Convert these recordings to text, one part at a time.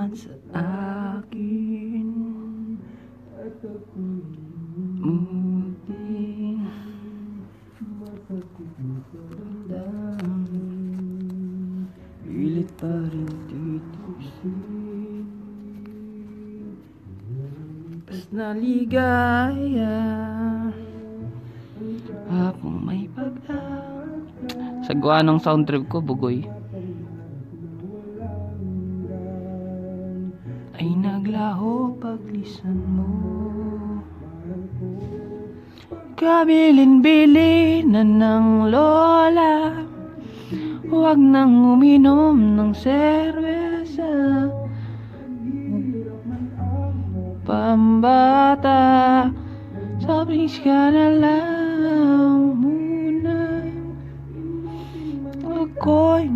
naman sa akin. Munting damdamin, pilit pa rin titisin. Basta ligaya, habang may sagwa ng sound trip ko, bugoy ay naglaho paglisan mo. Kabilin-bilinan ng lola, huwag nang uminom ng serbesa. Pambata, sabings ka na lang muna. Ako'y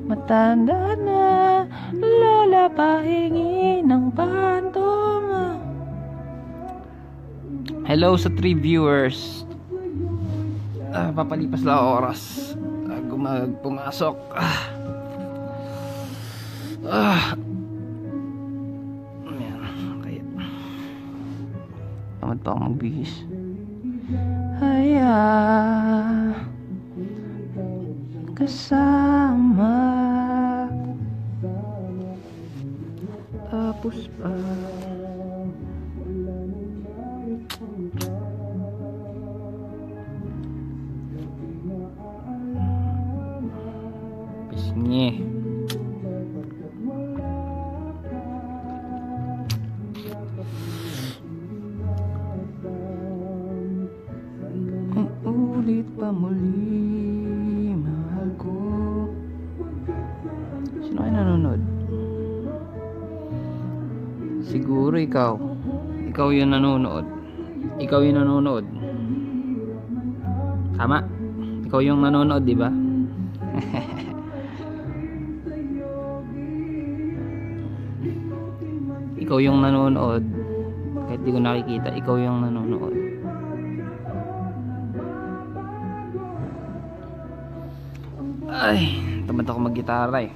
matanda na, lola, pahingi ng pantoma. Hello sa 3 viewers. Papalipas lang oras bago pumasok. Ayan, kaya tamad pa akong magbihis. Haya kasama, tapos pa pisngi. Ulit pa muli, mahal ko. Sino kayo nanonood? Siguro ikaw. Ikaw yung nanonood. Ikaw yung nanonood. Tama? Ikaw yung nanonood, di ba? Ikaw yung nanonood. Kahit di ko nakikita, ikaw yung nanonood. Ay, tamad ako mag-gitara eh.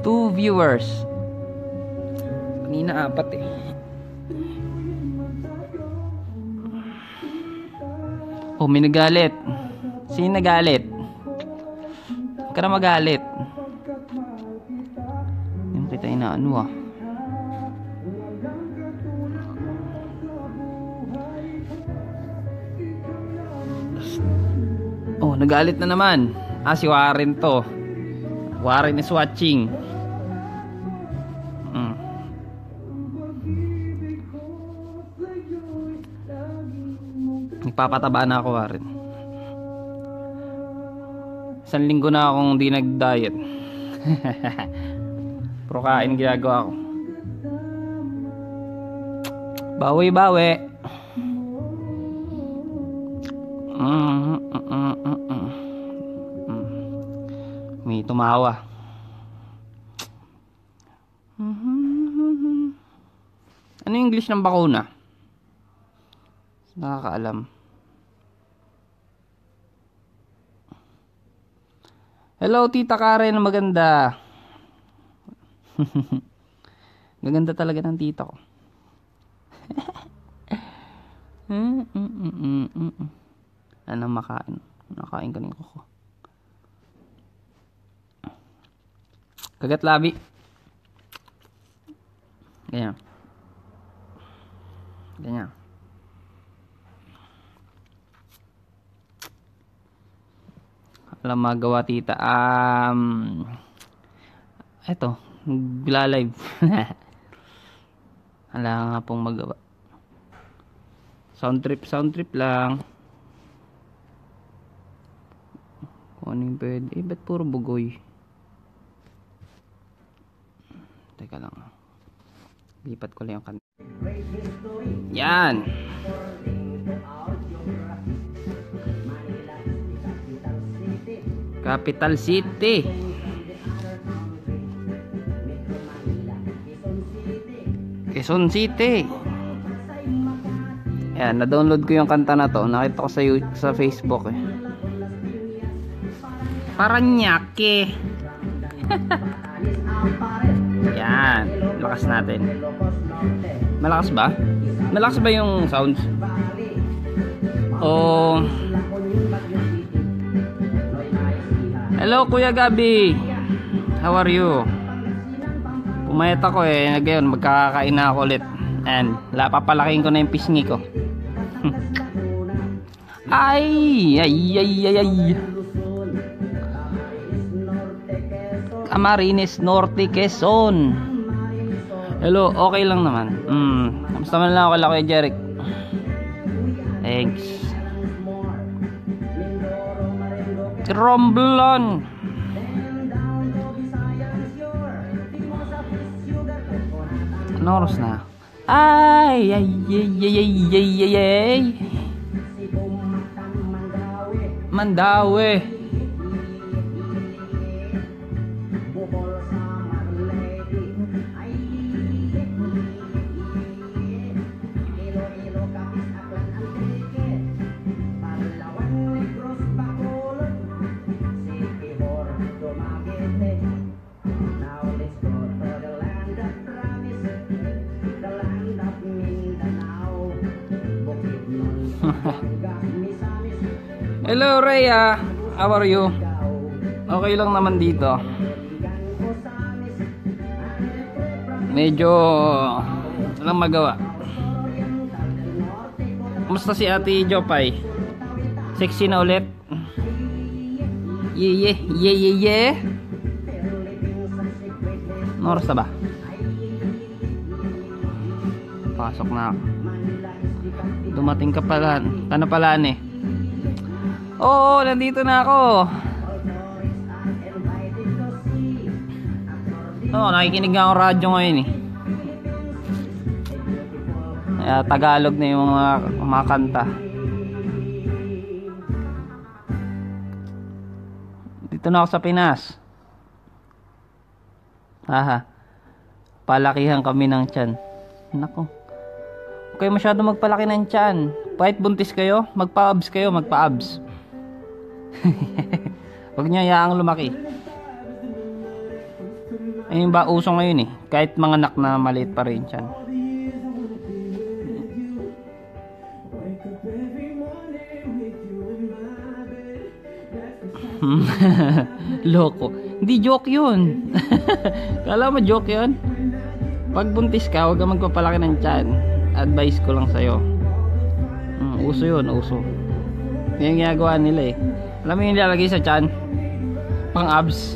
Two viewers. Kanina 4 eh. Oh, may nagalit. Sino nagalit? Huwag ka na magalit. Yung kita inaano ah. Oh, nagalit na naman. Si Warren to. Warren is watching. Nagpapataba na ako, Warren. 1 linggo na akong di nag-diet. Pero kain ginagawa ko. Bawi-bawi. May tumawa. Ano yung English ng bakuna? Nakakaalam. Hello, Tita Karen, maganda. Gaganda talaga ng tita ko. Ano makain? Nakain ka rin ko. Kagat labi. Ganyan. Ganyan. Alam magawa tita. Eto, nagla-live. Wala nga pong magawa. Sound trip lang. Kung ano yung pwede. Ba't puro bugoy? Teka lang. Lipat ko lang yung kanta. Yan. Capital City. Quezon City. Ayan, na-download ko yung kanta na to. Nakita ko sa Facebook eh. Paranaque. Yan, lakas natin. Malakas ba? Malakas ba yung sounds? Oh. Hello Kuya Gabi. How are you? Pumayat ako eh. Ngayon magkakain na ako ulit. And papalakihin ko na yung pisngi ko. Ay. Camarines Norte, Quezon. Hello, okay lang naman. Kamusta man lang ako kay Kuya Jeric? Thanks. Romblon. Anong oras na? Ay. Mandawi. Hello Rhea, how are you? Okay lang naman dito. Medyo walang magawa. Kumusta si Ate Jopay? Sexy na ulit? Yeah. Oras na ba? Pasok na ako. Dumating ka pala. Tana pala eh. Oo, nandito na ako. Nakikinig nga ako radyo ngayon eh. Tagalog na yung mga kanta. Dito na ako sa Pinas. Palakihan kami ng tiyan. Nako. Huwag kayo masyado magpalaki ng tiyan. Kahit buntis kayo, magpa-abs kayo, magpa-abs. Huwag niyo hayaang lumaki. Ayun ba uso ngayon eh. Kahit mga anak na maliit pa rin tiyan. Loko. Hindi joke yun. Kala mo joke yun? Pag buntis ka, huwag ka magpapalaki ng tiyan. Advice ko lang sa'yo. Uso yun, uso. Yan yung ginagawa nila eh. Alam mo yung nilalagay sa tiyan? Pang abs.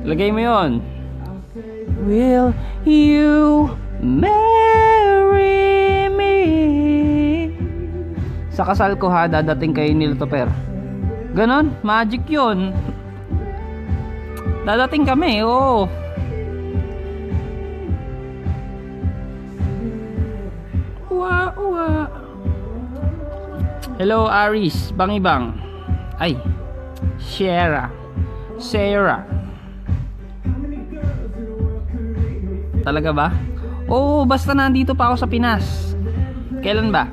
Lagay mo yun. Will you marry me? Sa kasal ko ha, dadating kayo ni Lutoper. Ganon, magic yun. Dadating kami, oo. Uwa. Hello Aris, Bangibang. Ay, Sarah. Talaga ba? Oo, basta nandito pa ako sa Pinas. Kailan ba?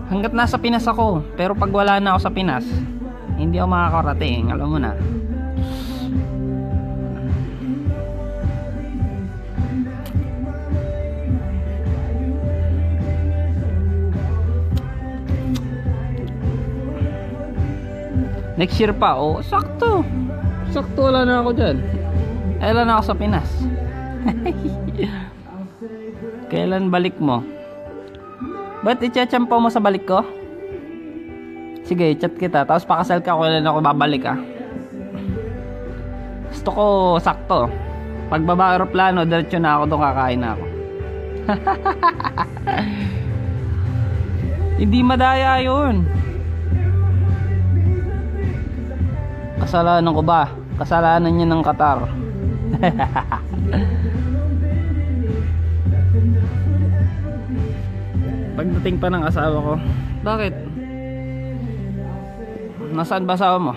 Hanggat nasa Pinas ako. Pero pag wala na ako sa Pinas, hindi ako makakarating. Alam mo na. Next year pa, oh, sakto. Sakto, wala na ako dyan. Wala na ako sa Pinas. Kailan balik mo? Ba't i-chatchampo mo sa balik ko? Sige, chat kita. Tapos pakasal ka, kailan ako babalik ah. Gusto ko sakto. Pagbaba aeroplano, diretso na ako doon, kakain na ako. Hindi madaya yun. Kasalanan ko ba? Kasalanan niya ng Qatar. Pagdating pa ng asawa ko, bakit? Nasaan ba asawa mo?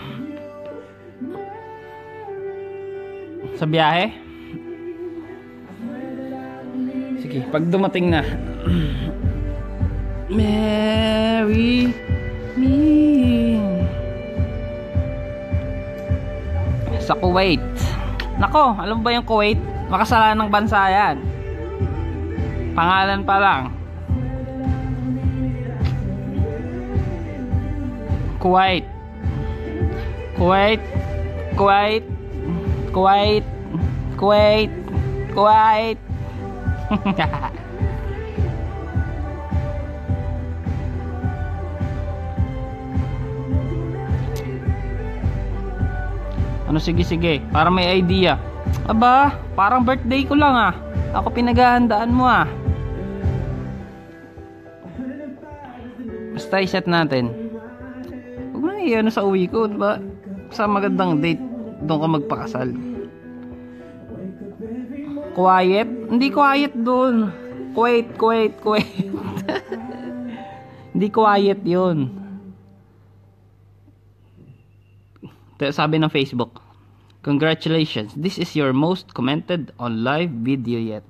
Sa biyahe? Sige, pag dumating na. Marry me. Sa Kuwait. Nako, alam ba yung Kuwait? Makasalanang bansa yan. Pangalan pa lang. Kuwait. Kuwait. Kuwait. Kuwait. Kuwait. Kuwait. Ano, sige, para may idea. Aba, parang birthday ko lang ah. Ako pinaghahandaan mo ah. Basta iset natin. Huwag mo na ano sa uwi ko, diba? Sa magandang date, doon ka magpakasal. Quiet? Hindi quiet doon. Kuwait. Hindi quiet yun. Sabi ng Facebook, congratulations, this is your most commented on live video yet.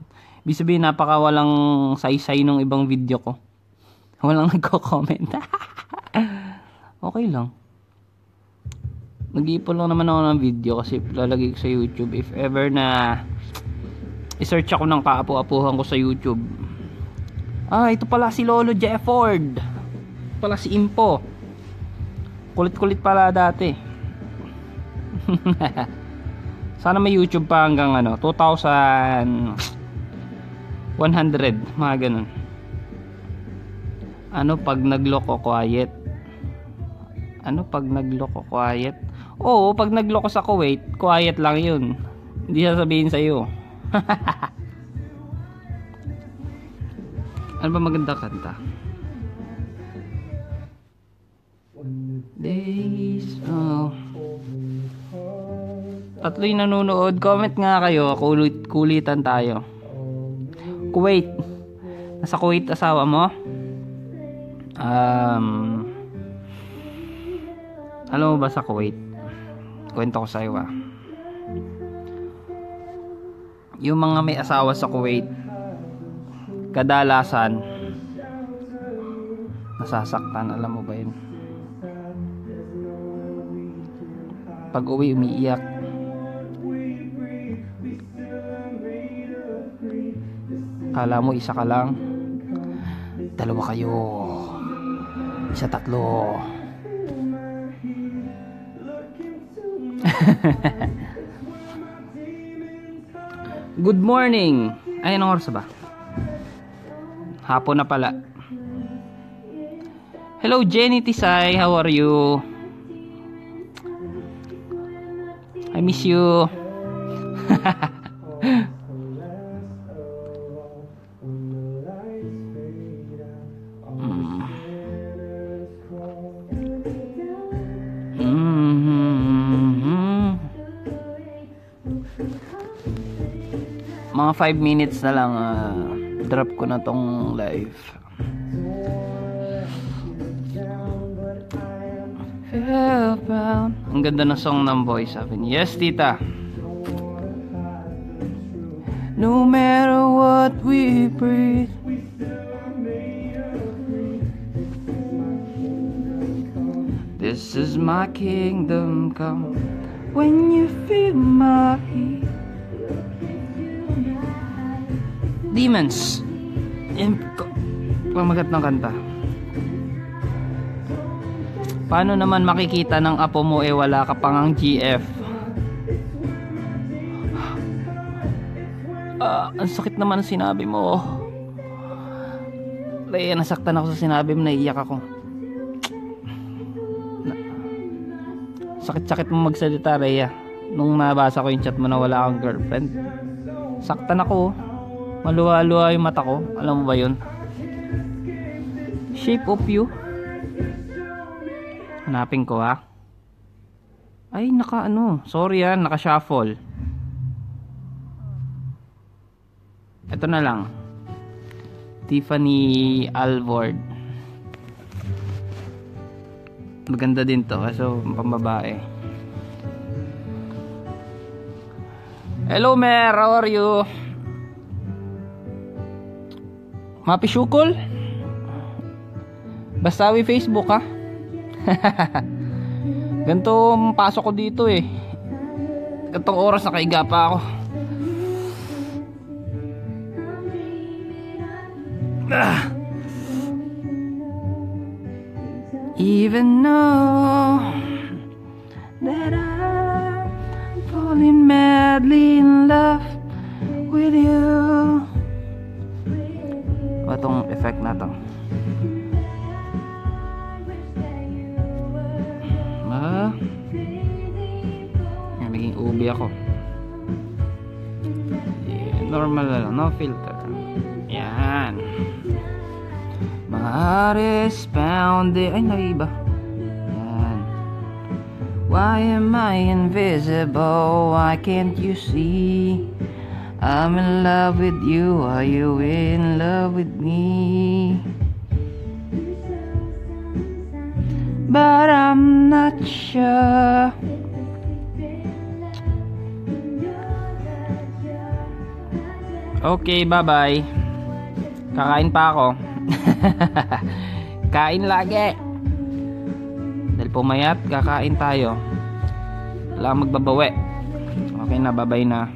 Ibig sabihin, napaka walang saysay nung ibang video ko. Walang nagko-comment. Okay lang. Nag-iipon lang naman ako ng video kasi lalagay ko sa YouTube. If ever na i-search ako ng kaapu-apuhan ko sa YouTube. Ah, ito pala si Lolo Jefford. Ito pala si Impo. Kulit-kulit pala dati. Sana may YouTube pa hanggang 2,100, mga ganun. Ano pag nagloko quiet? Oo, pag nagloko sa Kuwait, quiet lang yun. Hindi sasabihin sa'yo. Ano ba maganda kanta? Days, oh. Tatlo yung nanonood. Comment nga kayo. Kulitan tayo. Kuwait. Nasa Kuwait asawa mo? Alam mo ba sa Kuwait? Kwento ko sa'yo ah. Yung mga may asawa sa Kuwait, kadalasan nasasaktan. Alam mo ba yun? Pag uwi, umiiyak. Kala mo isa ka lang, dalawa kayo, isa tatlo. Good morning. Ay, anong oras ba? Hapon na pala. Hello Jenny Tisay, how are you? I miss you. Mga 5 minutes na lang, drop ko na tong live. Ang ganda ng song ng Boys, sabi niya. Yes, tita. No matter what we breathe, this is my kingdom come. When you feel my heat, Demons. Pamagat ng kanta. Paano naman makikita ng apo mo wala ka pang ang GF? Ang sakit naman ang sinabi mo. Leia, nasaktan ako sa sinabi mo, naiiyak ako. Sakit-sakit mo magsalita, Leia. Nung nabasa ko yung chat mo na wala kang girlfriend, saktan ako. Maluwa-luwa yung mata ko. Alam mo ba yun? Shape of you. Hanapin ko ha. Ay, sorry yan, naka-shuffle. Ito na lang. Tiffany Alvord. Maganda din to, kaso pambabae. Hello Mer, how are you? Mapisyukol? Bastawi Facebook ha. Ganito pasok ko dito eh. Gantong oras nakaiga pa ako. Even though that I'm falling madly in love with you. Itong effect na to. Naging ubi ako. Normal na lang, no filter. Yan. My heart is pounding. Ay, naiba. Yan. Why am I invisible? Why can't you see? I'm in love with you. Are you in love with me? But I'm not sure. Okay, bye-bye. Kakain pa ako. Kain lagi. Dahil pumayat, kakain tayo. Wala magbabawi. Okay na, bye-bye na.